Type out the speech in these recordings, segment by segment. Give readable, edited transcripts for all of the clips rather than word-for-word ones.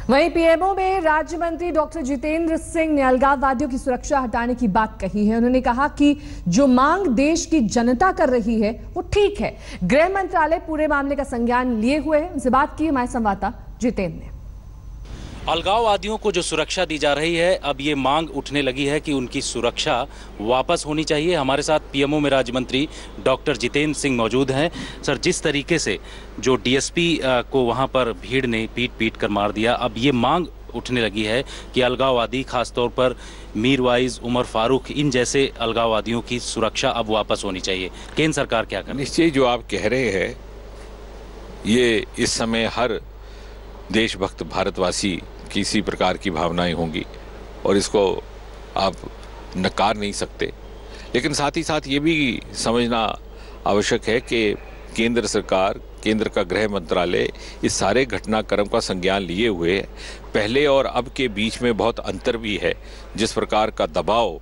वहीं पीएमओ में राज्य मंत्री डॉक्टर जितेंद्र सिंह ने अलगाववादियों की सुरक्षा हटाने की बात कही है। उन्होंने कहा कि जो मांग देश की जनता कर रही है वो ठीक है। गृह मंत्रालय पूरे मामले का संज्ञान लिए हुए है। उनसे बात की हमारे संवाददाता जितेंद्र ने। अलगाववादियों को जो सुरक्षा दी जा रही है, अब ये मांग उठने लगी है कि उनकी सुरक्षा वापस होनी चाहिए। हमारे साथ पीएमओ में राज्य मंत्री डॉक्टर जितेंद्र सिंह मौजूद हैं। सर, जिस तरीके से जो डीएसपी को वहां पर भीड़ ने पीट कर मार दिया, अब ये मांग उठने लगी है कि अलगाववादी, खासतौर पर मीरवाइज, उमर फारूक, इन जैसे अलगाववादियों की सुरक्षा अब वापस होनी चाहिए। केंद्र सरकार क्या करे? निश्चय जो आप कह रहे हैं, ये इस समय हर देशभक्त भारतवासी की इसी प्रकार की भावनाएं होंगी और इसको आप नकार नहीं सकते। लेकिन साथ ही साथ ये भी समझना आवश्यक है कि केंद्र सरकार, केंद्र का गृह मंत्रालय इस सारे घटनाक्रम का संज्ञान लिए हुए है। पहले और अब के बीच में बहुत अंतर भी है। जिस प्रकार का दबाव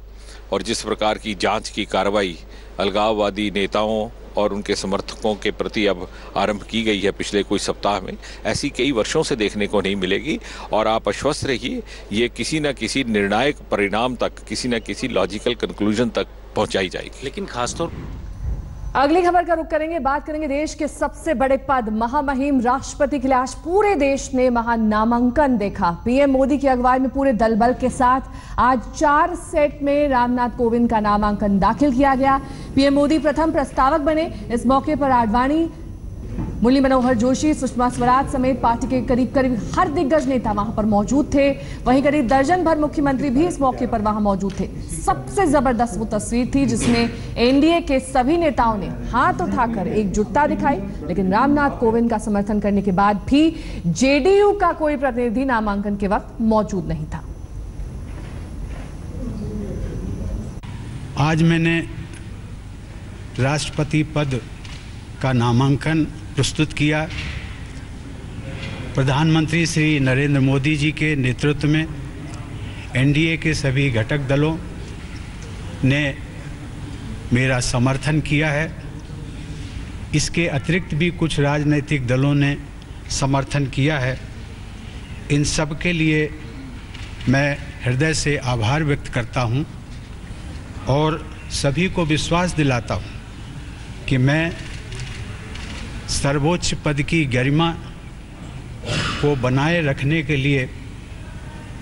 और जिस प्रकार की जांच की कार्रवाई अलगाववादी नेताओं और उनके समर्थकों के प्रति अब आरंभ की गई है पिछले कुछ सप्ताह में, ऐसी कई वर्षों से देखने को नहीं मिलेगी। और आप आश्वस्त रहिए, ये किसी न किसी निर्णायक परिणाम तक, किसी न किसी लॉजिकल कंक्लूजन तक पहुंचाई जाएगी। लेकिन खासतौर अगली खबर का रुख करेंगे। बात करेंगे देश के सबसे बड़े पद महामहिम राष्ट्रपति के लिए आज पूरे देश ने महानामांकन देखा। पीएम मोदी की अगुवाई में पूरे दल बल के साथ आज 4 सेट में रामनाथ कोविंद का नामांकन दाखिल किया गया। पीएम मोदी प्रथम प्रस्तावक बने। इस मौके पर आडवाणी, मुरली मनोहर जोशी, सुषमा स्वराज समेत पार्टी के करीब हर दिग्गज नेता वहां पर मौजूद थे। वहीं करीब दर्जन भर मुख्यमंत्री भी इस मौके पर वहां मौजूद थे। सबसे जबरदस्त वो तस्वीर थी जिसमें एनडीए के सभी नेताओं ने हाथ उठाकर एकजुटता दिखाई। लेकिन रामनाथ कोविंद का समर्थन करने के बाद भी जेडीयू का कोई प्रतिनिधि नामांकन के वक्त मौजूद नहीं था। आज मैंने राष्ट्रपति पद का नामांकन प्रस्तुत किया। प्रधानमंत्री श्री नरेंद्र मोदी जी के नेतृत्व में एनडीए के सभी घटक दलों ने मेरा समर्थन किया है। इसके अतिरिक्त भी कुछ राजनीतिक दलों ने समर्थन किया है। इन सब के लिए मैं हृदय से आभार व्यक्त करता हूं और सभी को विश्वास दिलाता हूं कि मैं सर्वोच्च पद की गरिमा को बनाए रखने के लिए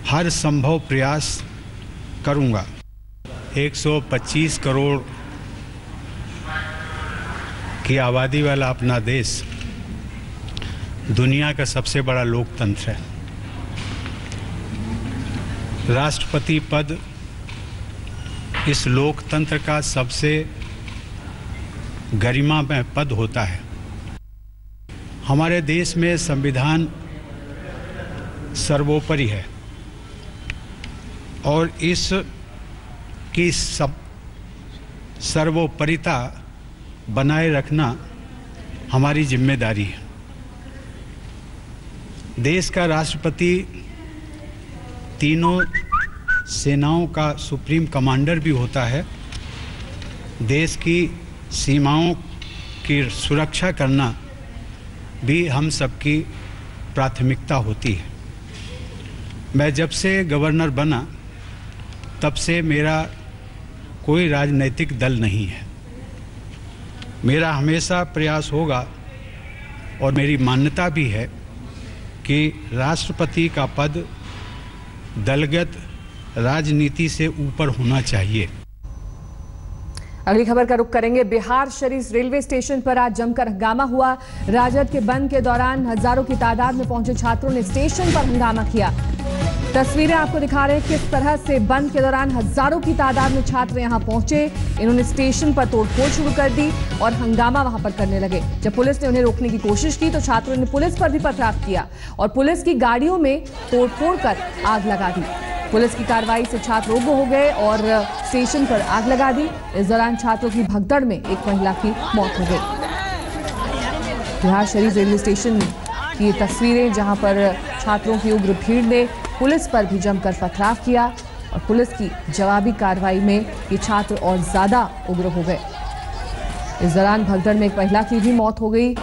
हर संभव प्रयास करूंगा। 125 करोड़ की आबादी वाला अपना देश दुनिया का सबसे बड़ा लोकतंत्र है। राष्ट्रपति पद इस लोकतंत्र का सबसे गरिमामय पद होता है। हमारे देश में संविधान सर्वोपरि है और इस की सर्वोपरिता बनाए रखना हमारी जिम्मेदारी है। देश का राष्ट्रपति तीनों सेनाओं का सुप्रीम कमांडर भी होता है। देश की सीमाओं की सुरक्षा करना भी हम सबकी प्राथमिकता होती है। मैं जब से गवर्नर बना तब से मेरा कोई राजनीतिक दल नहीं है। मेरा हमेशा प्रयास होगा और मेरी मान्यता भी है कि राष्ट्रपति का पद दलगत राजनीति से ऊपर होना चाहिए। अगली खबर का रुख करेंगे। बिहार शरीफ रेलवे स्टेशन पर आज जमकर हंगामा हुआ। राजद के बंद के दौरान हजारों की तादाद में पहुंचे छात्रों ने स्टेशन पर हंगामा किया। तस्वीरें आपको दिखा रहे हैं किस तरह से बंद के दौरान हजारों की तादाद में छात्र यहां पहुंचे। इन्होंने स्टेशन पर तोड़फोड़ शुरू कर दी और हंगामा वहां पर करने लगे। जब पुलिस ने उन्हें रोकने की कोशिश की तो छात्रों ने पुलिस पर भी पथराव किया और पुलिस की गाड़ियों में तोड़फोड़ कर आग लगा दी। पुलिस की कार्रवाई से छात्र उग्र हो गए और स्टेशन पर आग लगा दी। इस दौरान छात्रों की भगदड़ में एक महिला की मौत हो गई। बिहार शरीफ रेलवे स्टेशन की तस्वीरें जहां पर छात्रों की उग्र भीड़ ने पुलिस पर भी जमकर पथराव किया और पुलिस की जवाबी कार्रवाई में ये छात्र और ज्यादा उग्र हो गए। इस दौरान भगदड़ में एक महिला की भी मौत हो गई।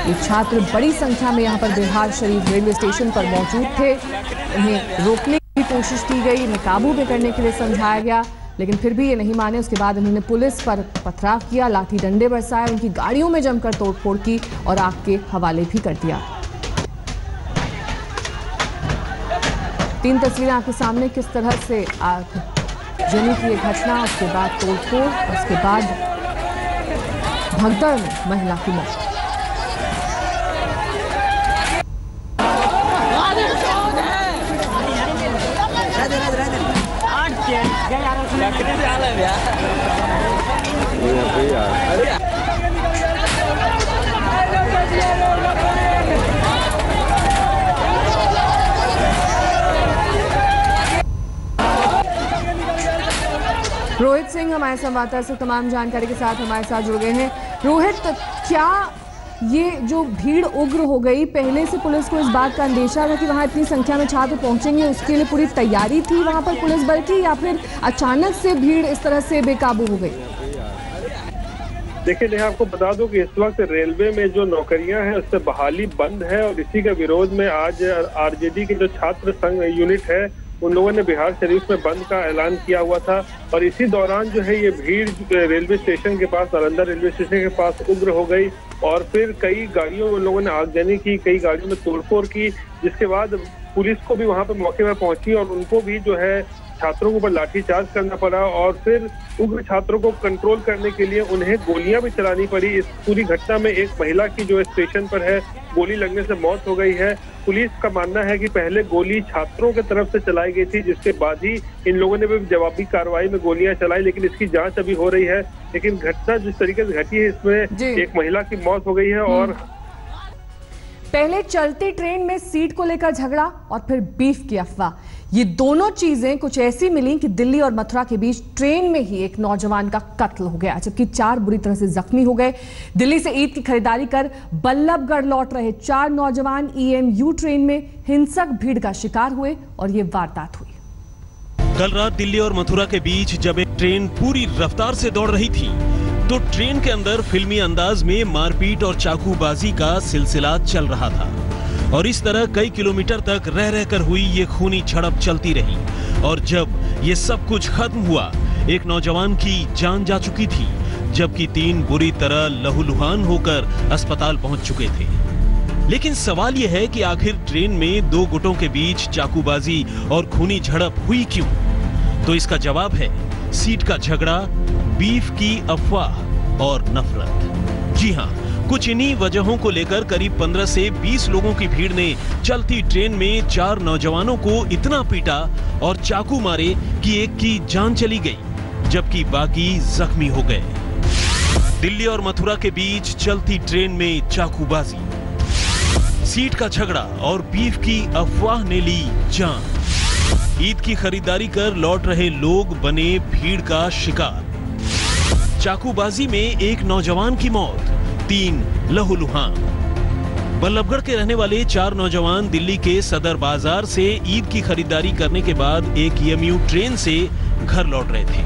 ये छात्र बड़ी संख्या में यहाँ पर बिहार शरीफ रेलवे स्टेशन पर मौजूद थे। उन्हें रोकने की कोशिश की गई, इन्हें काबू में करने के लिए समझाया गया, लेकिन फिर भी ये नहीं माने। उसके बाद उन्होंने पुलिस पर पथराव किया, लाठी डंडे बरसाए, उनकी गाड़ियों में जमकर तोड़फोड़ की और आग के हवाले भी कर दिया। 3 तस्वीरें आपके सामने, किस तरह से आग जनी की ये घटना, उसके बाद तोड़फोड़, उसके बाद भगदड़ में महिला की मौत। रोहित सिंह हमारे संवाददाता से तमाम जानकारी के साथ हमारे साथ जुड़ गए हैं। रोहित, क्या ये जो भीड़ उग्र हो गई, पहले से पुलिस को इस बात का अंदेशा था कि वहां इतनी संख्या में छात्र पहुंचेंगे, उसके लिए पूरी तैयारी थी वहां पर पुलिस बल की, या फिर अचानक से भीड़ इस तरह से बेकाबू हो गई? देखिए, आपको बता दूं कि इस वक्त रेलवे में जो नौकरियां हैं उससे बहाली बंद है और इसी के विरोध में आज आरजेडी के जो छात्र संघ यूनिट है उन लोगों ने बिहार शरीफ में बंद का ऐलान किया हुआ था। और इसी दौरान जो है ये भीड़ रेलवे स्टेशन के पास, नालंदा रेलवे स्टेशन के पास उग्र हो गई और फिर कई गाड़ियों में लोगों ने आगजनी की, कई गाड़ियों में तोड़फोड़ की, जिसके बाद पुलिस को भी वहां पर मौके पर पहुंची और उनको भी जो है छात्रों के ऊपर लाठीचार्ज करना पड़ा और फिर उग्र छात्रों को कंट्रोल करने के लिए उन्हें गोलियां भी चलानी पड़ी। इस पूरी घटना में एक महिला की जो स्टेशन पर है गोली लगने से मौत हो गई है। पुलिस का मानना है कि पहले गोली छात्रों की तरफ से चलाई गई थी, जिसके बाद ही इन लोगों ने भी जवाबी कार्रवाई में गोलियां चलाई, लेकिन इसकी जांच अभी हो रही है। लेकिन घटना जिस तरीके से घटी है इसमें एक महिला की मौत हो गई है। और पहले चलती ट्रेन में सीट को लेकर झगड़ा और फिर बीफ की अफवाह, ये दोनों चीजें कुछ ऐसी मिली कि दिल्ली और मथुरा के बीच ट्रेन में ही एक नौजवान का कत्ल हो गया, जबकि 4 बुरी तरह से जख्मी हो गए। दिल्ली से ईद की खरीदारी कर बल्लभगढ़ लौट रहे 4 नौजवान EMU ट्रेन में हिंसक भीड़ का शिकार हुए और ये वारदात हुई। कल रात दिल्ली और मथुरा के बीच जब एक ट्रेन पूरी रफ्तार से दौड़ रही थी तो ट्रेन के अंदर फिल्मी अंदाज में मारपीट और चाकूबाजी का सिलसिला चल रहा था और इस तरह कई किलोमीटर तक रह रहकर हुई ये खूनी झड़प चलती रही। और जब ये सब कुछ खत्म हुआ, एक नौजवान की जान जा चुकी थी, जबकि 3 बुरी तरह लहूलुहान होकर अस्पताल पहुंच चुके थे। लेकिन सवाल यह है कि आखिर ट्रेन में 2 गुटों के बीच चाकूबाजी और खूनी झड़प हुई क्यों? तो इसका जवाब है सीट का झगड़ा, बीफ की अफवाह और नफरत। जी हां, कुछ इन्हीं वजहों को लेकर करीब 15 से 20 लोगों की भीड़ ने चलती ट्रेन में 4 नौजवानों को इतना पीटा और चाकू मारे कि एक की जान चली गई, जबकि बाकी जख्मी हो गए। दिल्ली और मथुरा के बीच चलती ट्रेन में चाकूबाजी, सीट का झगड़ा और बीफ की अफवाह ने ली जान। ईद की खरीदारी कर लौट रहे लोग बने भीड़ का शिकार। चाकूबाजी में एक नौजवान की मौत, 3 लहूलुहान। बल्लभगढ़ के रहने वाले 4 नौजवान दिल्ली के सदर बाजार से ईद की खरीदारी करने के बाद एक EMU ट्रेन से घर लौट रहे थे।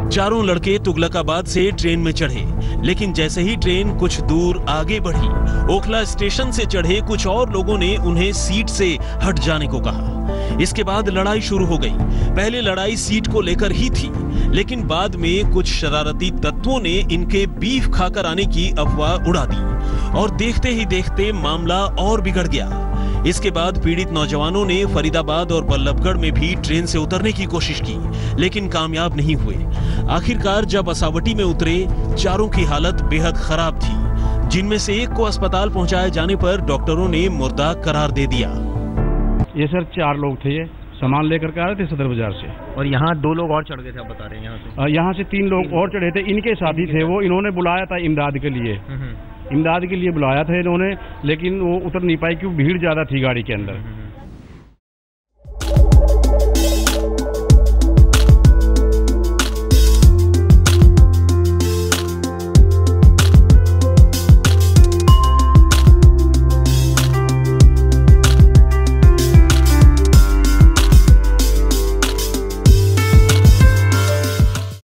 चारों लड़के तुगलकाबाद से ट्रेन में चढ़े, लेकिन जैसे ही ट्रेन कुछ दूर आगे बढ़ी, ओखला स्टेशन से चढ़े कुछ और लोगों ने उन्हें सीट से हट जाने को कहा। इसके बाद लड़ाई शुरू हो गई। पहले लड़ाई सीट को लेकर ही थी, लेकिन बाद में कुछ शरारती तत्वों ने इनके बीफ खाकर आने की अफवाह उड़ा दी और देखते ही देखते मामला और बिगड़ गया। इसके बाद पीड़ित नौजवानों ने फरीदाबाद और बल्लभगढ़ में भी ट्रेन से उतरने की कोशिश की, लेकिन कामयाब नहीं हुए। आखिरकार जब असावटी में उतरे, चारों की हालत बेहद खराब थी, जिनमें से एक को अस्पताल पहुंचाए जाने पर डॉक्टरों ने मुर्दा करार दे दिया। ये सर 4 लोग थे, ये सामान लेकर के आ रहे थे सदर बाजार से। और यहाँ 2 लोग और चढ़ गए थे, आप बता रहे हैं। यहाँ से 3 लोग और चढ़े थे, इनके साथी थे वो। इन्होंने बुलाया था इमदाद के लिए, इमदाद के लिए बुलाया था इन्होंने, लेकिन वो उतर नहीं पाई क्योंकि भीड़ ज्यादा थी गाड़ी के अंदर।